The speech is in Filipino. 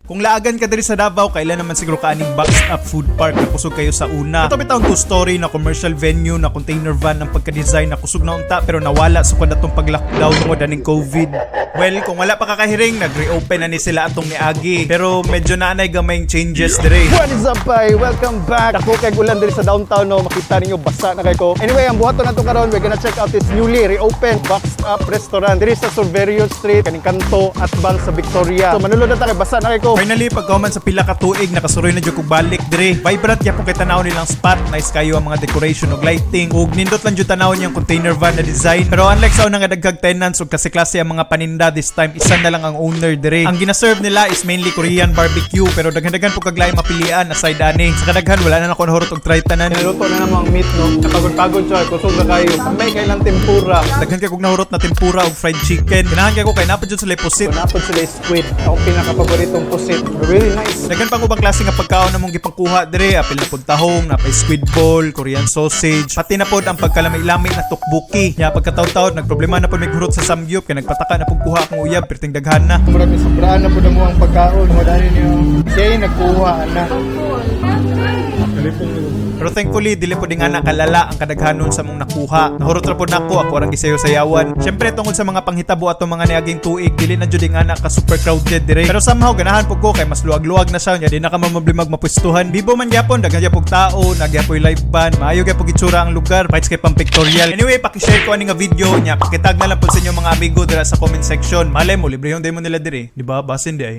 Kung laagan ka diri sa Davao, kailan naman siguro kaaning boxed up food park na kusog kayo sa una. Ito bitawang two-story na commercial venue na container van ang pagka-design na kusog na unta pero nawala sa atong pag-lockdown tungod aning COVID. Well, kung wala pa kakahiring, nag-reopen na ni sila atong niagi. Pero medyo naanay gamayng changes dire. What is up, bye? Welcome back. Ako kay ulan diri sa downtown, no. Makita ninyo basa na kay ko. Anyway, ang buhaton nato karon, we're gonna check out this newly reopened boxed up restaurant diri sa Silverio Street, kaning kanto at bang sa Victoria. So manulod na ta kay basa na kay ko. Finally, pagkauman sa pila ka tuig, nakasuroy na dyan kong balik dire. Vibrant yapon kay tanaw nilang spot. Nice kayo ang mga decoration ug lighting. Ug nindot lang dyan tanaw niyang container van na design. Pero unlike sa unang dagdag tenants ug kasi klase ang mga paninda, this time isa na lang ang owner dire. Ang ginaserve nila is mainly Korean barbecue pero daghan-daghan po kaglay mapilian aside ani. Sa kadaghan wala na ako nahurot og try tanan. Niluto na namang meat, no. Napagod-pagod siya, kusog na kayo. May kailang tempura. Daghan kay kog nahurot na tempura ug fried chicken. Ganahan kay ko kay napad jud sa leposit. Napod sila squid. Ako pinaka-paboritong pusit. Really nice. Daghan pa ko bang klase nga pagkaon na mong gipangkuha dire, apil na pud tahong, napay squid ball, Korean sausage, pati na pod ang pagkalamay-lamay na tukbuki. Ya pagkataw-taw nagproblema na pud may gurot sa samgyup kay nagpataka na pud kuha akong uyab perting daghan na. Murag ni sobraan na po na mo ang pagkaon. Madali niyo. Siya yung nagkuha na. Pero thankfully, dili po din nga nakalala ang kadaghanon sa mong nakuha. Nahurot ra po nako, ako arang gisayo-sayawan. Syempre tungod sa mga panghitabo ato mga niaging tuig, dili na jud nga na ka super crowded dire. Pero somehow ganahan po ko kay mas luwag-luwag na siya, nya di na ka mamablimag mapwestuhan. Bibo man gyapon, daghan gyapon tao, nagyapoy live band, maayo gyapon gitsura ang lugar, fights kay pang pictorial. Anyway, paki-share ko ani nga video nya, pakitag na lang po sa inyo mga amigo dira sa comment section. Malay mo libre yung demo nila dire, di ba? Basin di ay.